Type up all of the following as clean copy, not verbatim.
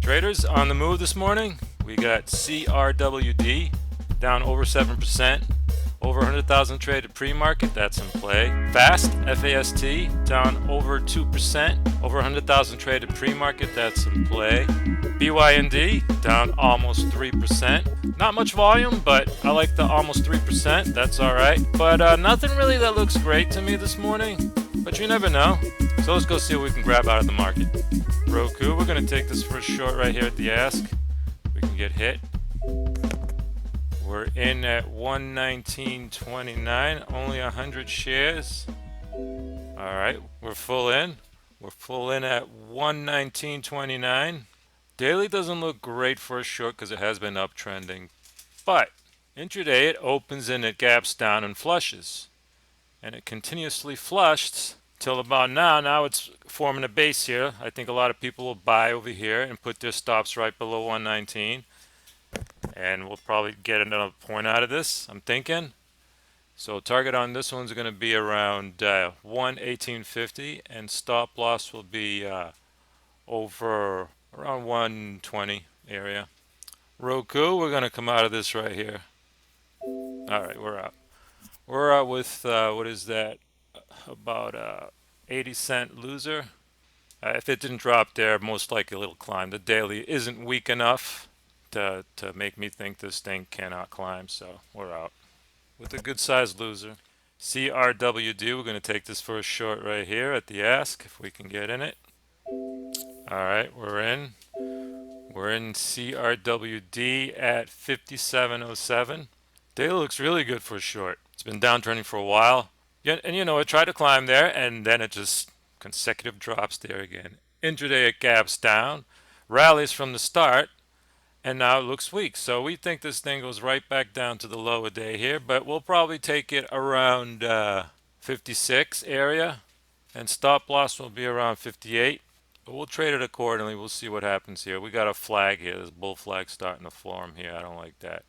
Traders on the move this morning. We got CRWD down over 7%. Over 100,000 traded pre-market, that's in play. FAST down over 2%. Over 100,000 traded pre-market, that's in play. BYND down almost 3%. Not much volume, but I like the almost 3%. That's all right. But nothing really that looks great to me this morning. But you never know. So let's go see what we can grab out of the market. Roku, we're going to take this for a short right here at the ask. We can get hit. We're in at 119.29, only 100 shares. All right, we're full in. We're full in at 119.29. Daily doesn't look great for a short because it has been uptrending. But intraday it opens and it gaps down and flushes. And it continuously flushed till about now. Now it's forming a base here. I think a lot of people will buy over here and put their stops right below 119. And we'll probably get another point out of this, I'm thinking. So target on this one's going to be around 118.50, and stop loss will be over around 120 area. Roku, we're going to come out of this right here. All right, we're out. We're out with what is that? About 80-cent loser. If it didn't drop there, most likely it'll climb. The daily isn't weak enough to make me think this thing cannot climb, so we're out with a good sized loser. CRWD, we're going to take this for a short right here at the ask if we can get in it. All right, we're in. We're in CRWD at 57.07. Daily looks really good for a short. It's been downtrending for a while. Yeah, and you know, it tried to climb there and then it just consecutive drops there again. Intraday it gaps down, rallies from the start, and now it looks weak. So we think this thing goes right back down to the lower day here, but we'll probably take it around 56 area, and stop loss will be around 58. But we'll trade it accordingly. We'll see what happens here. We got a flag here. There's a bull flag starting to form here. I don't like that.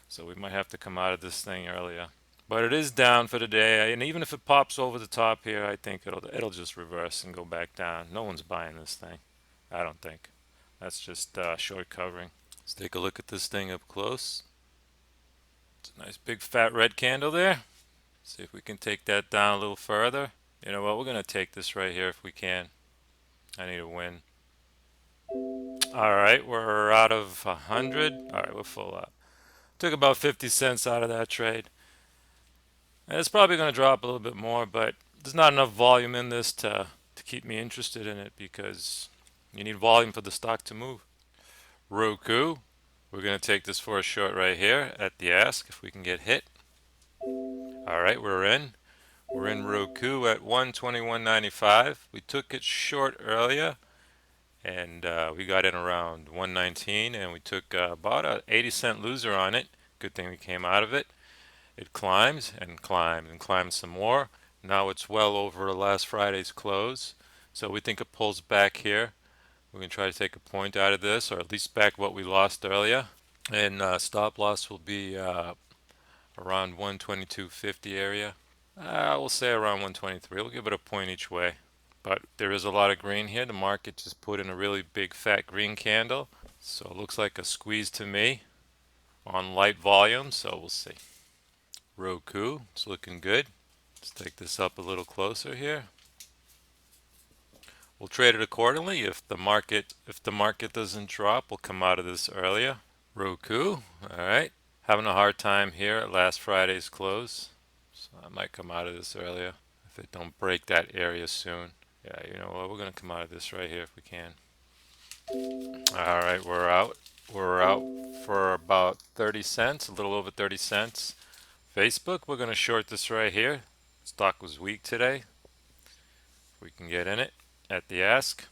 So we might have to come out of this thing earlier. But it is down for the day, and even if it pops over the top here, I think it'll just reverse and go back down. No one's buying this thing. I don't think. That's just short covering. Let's take a look at this thing up close. It's a nice big fat red candle there. See if we can take that down a little further. You know what? We're going to take this right here if we can. I need a win. All right, we're out of 100. All right, we're full up. Took about 50 cents out of that trade. And it's probably going to drop a little bit more, but there's not enough volume in this to keep me interested in it because you need volume for the stock to move. Roku, we're going to take this for a short right here at the ask if we can get hit. All right, we're in. We're in Roku at 121.95. We took it short earlier, and we got in around 119, and we took about a 80-cent loser on it. Good thing we came out of it. It climbs and climbs and climbs some more. Now it's well over last Friday's close, so we think it pulls back here. We can try to take a point out of this, or at least back what we lost earlier. And stop loss will be around 122.50 area. We'll say around 123. We'll give it a point each way. But there is a lot of green here. The market just put in a really big fat green candle. So it looks like a squeeze to me on light volume. So we'll see. Roku, it's looking good. Let's take this up a little closer here. We'll trade it accordingly. If the market doesn't drop, we'll come out of this earlier. Roku, all right. Having a hard time here at last Friday's close. So I might come out of this earlier if it don't break that area soon. Yeah, you know what? We're going to come out of this right here if we can. All right, we're out. We're out for about 30 cents, a little over 30 cents. Facebook, we're going to short this right here. Stock was weak today. If we can get in it at the ask.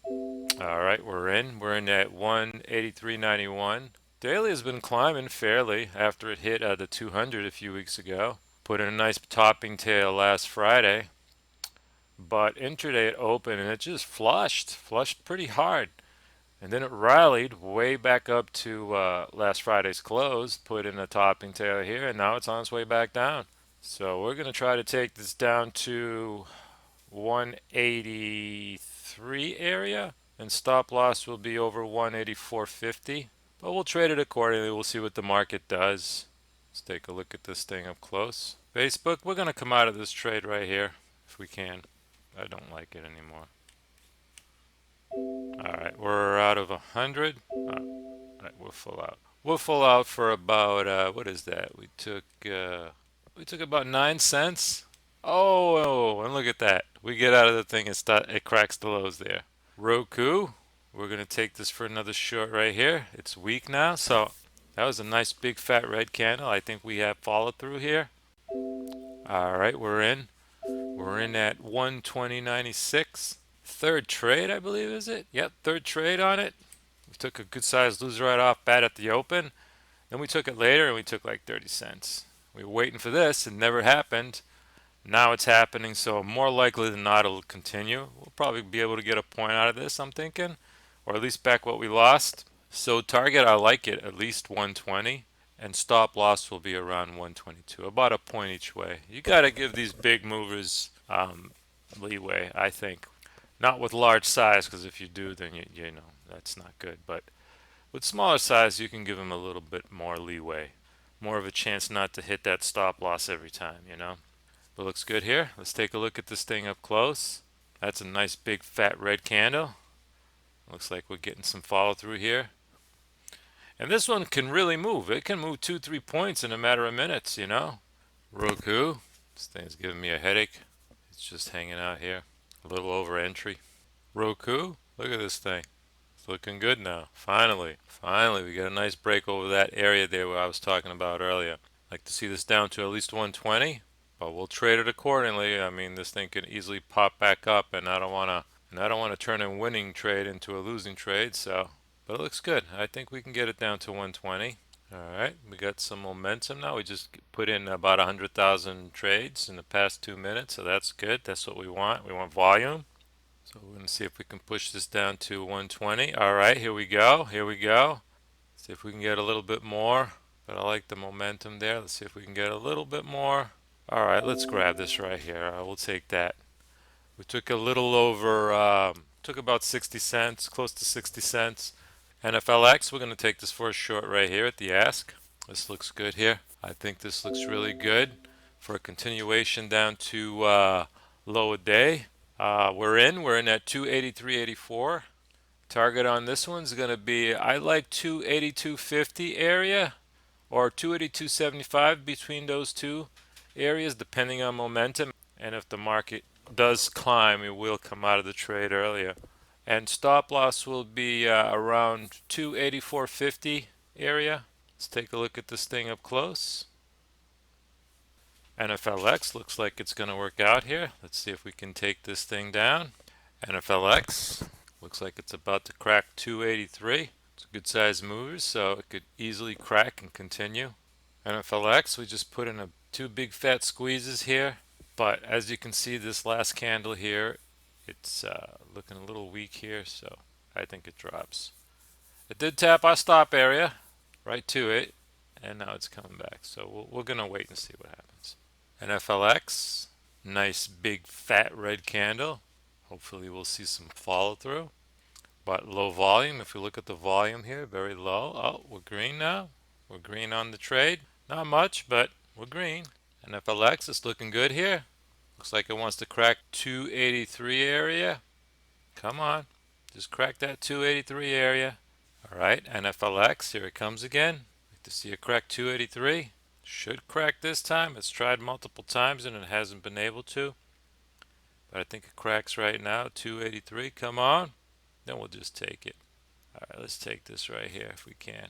All right, we're in. We're in at 183.91. Daily has been climbing fairly after it hit the 200 a few weeks ago. Put in a nice topping tail last Friday. But intraday it opened and it just flushed pretty hard. And then it rallied way back up to last Friday's close, put in a topping tail here, and now it's on its way back down. So we're going to try to take this down to 183 area. and stop loss will be over 184.50. But we'll trade it accordingly. We'll see what the market does. Let's take a look at this thing up close. Facebook, we're going to come out of this trade right here if we can. I don't like it anymore. Alright, we're out of 100. Alright, we're full out. We're full out for about, what is that? We took about 9 cents. Oh, and look at that. We get out of the thing, it cracks the lows there. Roku, we're going to take this for another short right here. It's weak now, so that was a nice big fat red candle. I think we have follow through here. Alright, we're in. We're in at 120.96. Third trade, I believe, is it? Yep, third trade on it. We took a good sized loser right off bat at the open. Then we took it later and we took like 30 cents. We were waiting for this. It never happened. Now it's happening, so more likely than not it'll continue. We'll probably be able to get a point out of this, I'm thinking. Or at least back what we lost. So target, I like it, at least 120. And stop loss will be around 122. About a point each way. You got to give these big movers leeway, I think. Not with large size, because if you do, then you know that's not good. But with smaller size, you can give them a little bit more leeway, more of a chance not to hit that stop loss every time, you know. But looks good here. Let's take a look at this thing up close. That's a nice big fat red candle. Looks like we're getting some follow through here. And this one can really move. It can move 2-3 points in a matter of minutes, you know. Roku, this thing's giving me a headache. It's just hanging out here. A little over entry. Roku, look at this thing. It's looking good now. Finally, we got a nice break over that area there where I was talking about earlier. I'd like to see this down to at least 120, but we'll trade it accordingly. I mean, this thing can easily pop back up, and I don't want to turn a winning trade into a losing trade. So, but it looks good. I think we can get it down to 120. All right, we got some momentum now. We just put in about 100,000 trades in the past 2 minutes, so that's good. That's what we want. We want volume. So we're going to see if we can push this down to 120. All right, here we go. See if we can get a little bit more. But I like the momentum there. Let's see if we can get a little bit more. All right, let's grab this right here. We'll take that. We took a little over, took about 60 cents, close to 60 cents. NFLX, we're going to take this for a short right here at the ask. This looks good here. I think this looks really good for a continuation down to low a day. We're in at 283.84. Target on this one's going to be, I like 282.50 area or 282.75 between those two areas depending on momentum. And if the market does climb, it will come out of the trade earlier. And stop loss will be around 284.50 area. Let's take a look at this thing up close. NFLX looks like it's going to work out here. Let's see if we can take this thing down. NFLX looks like it's about to crack 283. It's a good size mover, so it could easily crack and continue. NFLX, we just put in two big fat squeezes here. But as you can see, this last candle here, it's looking a little weak here, so I think it drops. It did tap our stop area right to it, and now it's coming back. So we're going to wait and see what happens. NFLX, nice big fat red candle. Hopefully we'll see some follow through. But low volume, if we look at the volume here, very low. Oh, we're green now. We're green on the trade. Not much, but we're green. NFLX is looking good here. Looks like it wants to crack 283 area. Come on. Just crack that 283 area. All right, NFLX, here it comes again. Like to see it crack 283. Should crack this time. It's tried multiple times and it hasn't been able to. But I think it cracks right now. 283. Come on. Then we'll just take it. All right, let's take this right here if we can.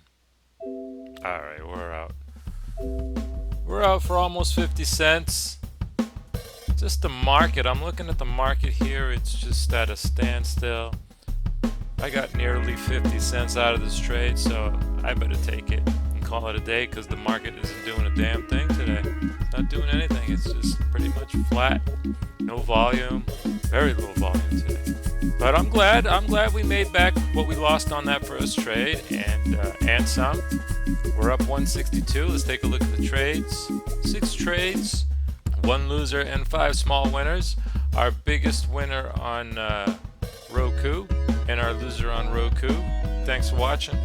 All right, we're out. We're out for almost 50 cents. Just the market. I'm looking at the market here. It's just at a standstill. I got nearly 50 cents out of this trade, so I better take it and call it a day because the market isn't doing a damn thing today. It's not doing anything. It's just pretty much flat. No volume. Very little volume today. But I'm glad we made back what we lost on that first trade and some. We're up 162. Let's take a look at the trades. 6 trades, 1 loser and 5 small winners. Our biggest winner on Roku and our my loser on Roku. Thanks for watching.